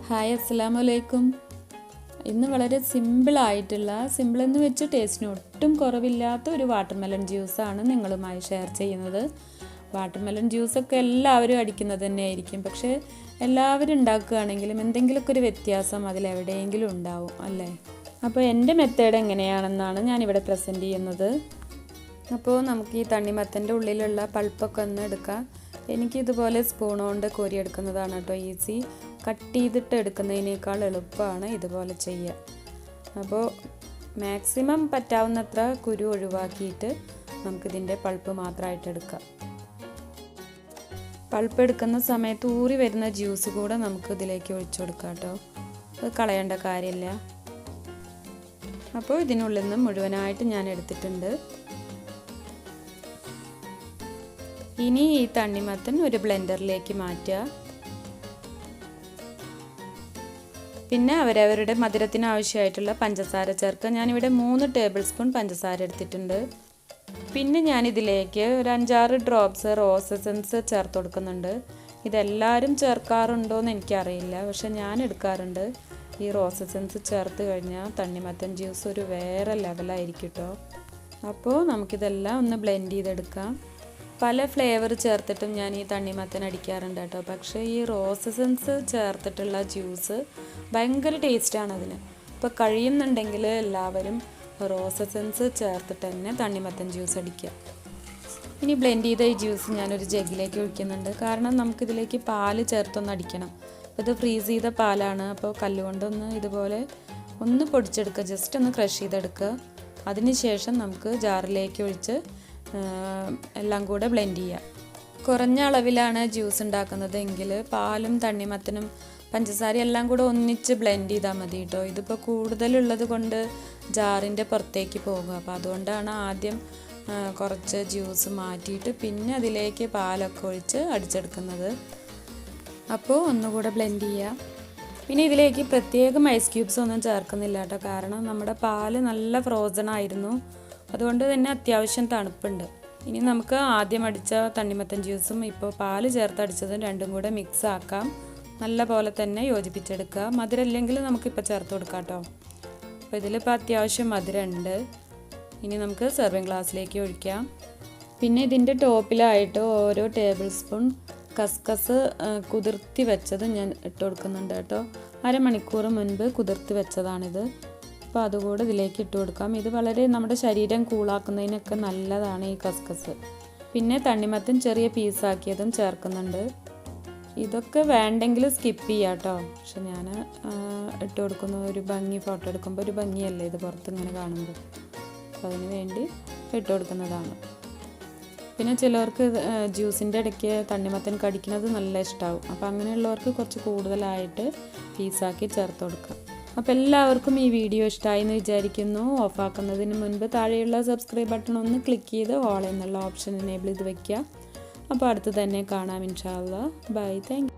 Hi അസ്സലാമു അലൈക്കും. ഇന്ന് വളരെ സിമ്പിൾ എന്ന് വെച്ച് ടേസ്റ്റിന് ഒട്ടും കുറവില്ലാത്ത ഒരു വാട്ടർമെലൺ ജ്യൂസാണ് നിങ്ങളുമായി ഷെയർ ചെയ്യുന്നത്. വാട്ടർമെലൺ ജ്യൂസൊക്കെ എല്ലാവരും അടിക്കുന്നത് തന്നെയായിരിക്കും, പക്ഷേ എല്ലാവരും ഉണ്ടാക്കുകയാണെങ്കിലും എന്തെങ്കിലുമൊക്കെ ഒരു വ്യത്യാസം അതിലെവിടെയെങ്കിലും ഉണ്ടാവും അല്ലേ. അപ്പോൾ എൻ്റെ മെത്തേഡ് എങ്ങനെയാണെന്നാണ് ഞാനിവിടെ പ്രസൻറ്റ് ചെയ്യുന്നത്. അപ്പോൾ നമുക്ക് ഈ തണ്ണിമത്തൻ്റെ ഉള്ളിലുള്ള പൾപ്പൊക്കെ ഒന്ന് എടുക്കാം. എനിക്കിതുപോലെ സ്പൂൺ കൊണ്ട് കോരിയെടുക്കുന്നതാണ് കേട്ടോ ഈസി. കട്ട് ചെയ്തിട്ട് എടുക്കുന്നതിനേക്കാൾ എളുപ്പമാണ് ഇതുപോലെ ചെയ്യുക. അപ്പോൾ മാക്സിമം പറ്റാവുന്നത്ര കുരു ഒഴിവാക്കിയിട്ട് നമുക്കിതിൻ്റെ പൾപ്പ് മാത്രമായിട്ട് എടുക്കാം. പൾപ്പ് എടുക്കുന്ന സമയത്ത് ഊറി വരുന്ന ജ്യൂസ് കൂടെ നമുക്ക് ഇതിലേക്ക് ഒഴിച്ചു കൊടുക്കാം കേട്ടോ. അത് കളയേണ്ട കാര്യമില്ല. അപ്പോൾ ഇതിനുള്ളിൽ നിന്ന് മുഴുവനായിട്ട് ഞാൻ എടുത്തിട്ടുണ്ട്. ഇനി ഈ തണ്ണിമത്തൻ ഒരു ബ്ലെൻഡറിലേക്ക് മാറ്റുക. പിന്നെ അവരവരുടെ മധുരത്തിന് ആവശ്യമായിട്ടുള്ള പഞ്ചസാര ചേർക്കുക. ഞാനിവിടെ 3 ടേബിൾ സ്പൂൺ പഞ്ചസാര എടുത്തിട്ടുണ്ട്. പിന്നെ ഞാനിതിലേക്ക് ഒരു 5-6 ഡ്രോപ്സ് റോസ് എസൻസ് ചേർത്ത് കൊടുക്കുന്നുണ്ട്. ഇതെല്ലാവരും ചേർക്കാറുണ്ടോ എന്ന് എനിക്കറിയില്ല, പക്ഷെ ഞാൻ എടുക്കാറുണ്ട്. ഈ റോസ് എസൻസ് ചേർത്ത് കഴിഞ്ഞാൽ തണ്ണിമത്തൻ ജ്യൂസ് ഒരു വേറെ ലെവലായിരിക്കും കേട്ടോ. അപ്പോൾ നമുക്കിതെല്ലാം ഒന്ന് ബ്ലെൻഡ് ചെയ്തെടുക്കാം. പല ഫ്ലേവർ ചേർത്തിട്ടും ഞാൻ ഈ തണ്ണിമത്തൻ അടിക്കാറുണ്ട് കേട്ടോ, പക്ഷേ ഈ റോസ് എസൻസ് ചേർത്തിട്ടുള്ള ജ്യൂസ് ഭയങ്കര ടേസ്റ്റാണ് അതിന്. ഇപ്പോൾ കഴിയുന്നുണ്ടെങ്കിൽ എല്ലാവരും റോസ് എസൻസ് ചേർത്തിട്ട് തന്നെ തണ്ണിമത്തൻ ജ്യൂസ് അടിക്കുക. ഇനി ബ്ലെൻഡ് ചെയ്ത ഈ ജ്യൂസ് ഞാനൊരു ജഗ്ഗിലേക്ക് ഒഴിക്കുന്നുണ്ട്, കാരണം നമുക്കിതിലേക്ക് പാല് ചേർത്തൊന്ന് അടിക്കണം. അപ്പോൾ ഇത് ഫ്രീസ് ചെയ്ത പാലാണ്. അപ്പോൾ കല്ലുകൊണ്ടൊന്ന് ഇതുപോലെ ഒന്ന് പൊടിച്ചെടുക്കുക, ജസ്റ്റ് ഒന്ന് ക്രഷ് ചെയ്തെടുക്കുക. അതിനുശേഷം നമുക്ക് ജാറിലേക്ക് ഒഴിച്ച് എല്ലാം കൂടെ ബ്ലെൻഡ് ചെയ്യുക. കുറഞ്ഞ അളവിലാണ് ജ്യൂസ് ഉണ്ടാക്കുന്നത് എങ്കിൽ പാലും തണ്ണിമത്തനും പഞ്ചസാര എല്ലാം കൂടെ ഒന്നിച്ച് ബ്ലെൻഡ് ചെയ്താൽ മതി കേട്ടോ. ഇതിപ്പോൾ കൂടുതലുള്ളത് കൊണ്ട് ജാറിൻ്റെ പുറത്തേക്ക് പോകുക. അപ്പോൾ അതുകൊണ്ടാണ് ആദ്യം കുറച്ച് ജ്യൂസ് മാറ്റിയിട്ട് പിന്നെ അതിലേക്ക് പാലൊക്കെ ഒഴിച്ച് അടിച്ചെടുക്കുന്നത്. അപ്പോൾ ഒന്നുകൂടെ ബ്ലെൻഡ് ചെയ്യുക. പിന്നെ ഇതിലേക്ക് പ്രത്യേകം ഐസ് ക്യൂബ്സ് ഒന്നും ചേർക്കുന്നില്ല കേട്ടോ, കാരണം നമ്മുടെ പാല് നല്ല ഫ്രോസൺ ആയിരുന്നു. അതുകൊണ്ട് തന്നെ അത്യാവശ്യം തണുപ്പുണ്ട്. ഇനി നമുക്ക് ആദ്യം അടിച്ച തണ്ണിമത്തൻ ജ്യൂസും ഇപ്പോൾ പാല് ചേർത്ത് അടിച്ചതും രണ്ടും കൂടെ മിക്സ് ആക്കാം. നല്ല പോലെ തന്നെ യോജിപ്പിച്ചെടുക്കുക. മധുരം ഇല്ലെങ്കിൽ നമുക്കിപ്പോൾ ചേർത്ത് കൊടുക്കാം കേട്ടോ. അപ്പോൾ ഇതിലിപ്പോൾ അത്യാവശ്യം മധുരമുണ്ട്. ഇനി നമുക്ക് സെർവിങ് ഗ്ലാസ്സിലേക്ക് ഒഴിക്കാം. പിന്നെ ഇതിൻ്റെ ടോപ്പിലായിട്ട് ഓരോ ടേബിൾ സ്പൂൺ കസ്കസ് കുതിർത്തി വെച്ചത് ഞാൻ ഇട്ട് കൊടുക്കുന്നുണ്ട് കേട്ടോ. അരമണിക്കൂർ മുൻപ് കുതിർത്തി വെച്ചതാണിത്. അപ്പോൾ അതുകൂടെ ഇതിലേക്ക് ഇട്ട് കൊടുക്കാം. ഇത് വളരെ നമ്മുടെ ശരീരം കൂളാക്കുന്നതിനൊക്കെ നല്ലതാണ് ഈ കസ്കസ്. പിന്നെ തണ്ണിമത്തൻ ചെറിയ പീസാക്കിയതും ചേർക്കുന്നുണ്ട്. ഇതൊക്കെ വേണ്ടെങ്കിൽ സ്കിപ്പ് ചെയ്യാം കേട്ടോ, പക്ഷെ ഞാൻ ഇട്ട് കൊടുക്കുന്ന ഒരു ഭംഗി, ഫോട്ടോ എടുക്കുമ്പോൾ ഒരു ഭംഗിയല്ലേ ഇത് പുറത്ത് ഇങ്ങനെ കാണുമ്പോൾ, അപ്പോൾ അതിന് വേണ്ടി ഇട്ട് കൊടുക്കുന്നതാണ്. പിന്നെ ചിലർക്ക് ജ്യൂസിൻ്റെ ഇടയ്ക്ക് തണ്ണിമത്തൻ കടിക്കുന്നത് നല്ല ഇഷ്ടമാവും. അപ്പോൾ അങ്ങനെയുള്ളവർക്ക് കുറച്ച് കൂടുതലായിട്ട് പീസാക്കി ചേർത്ത് കൊടുക്കാം. അപ്പോൾ എല്ലാവർക്കും ഈ വീഡിയോ ഇഷ്ടമായി എന്ന് വിചാരിക്കുന്നു. ഓഫാക്കുന്നതിന് മുൻപ് താഴെയുള്ള സബ്സ്ക്രൈബ് ബട്ടൺ ഒന്ന് ക്ലിക്ക് ചെയ്ത് ഓൾ എന്നുള്ള ഓപ്ഷൻ എനേബിൾ ചെയ്ത് വയ്ക്കുക. അപ്പോൾ അടുത്ത് തന്നെ കാണാം ഇൻഷാ അല്ലാഹ്. By, thank you.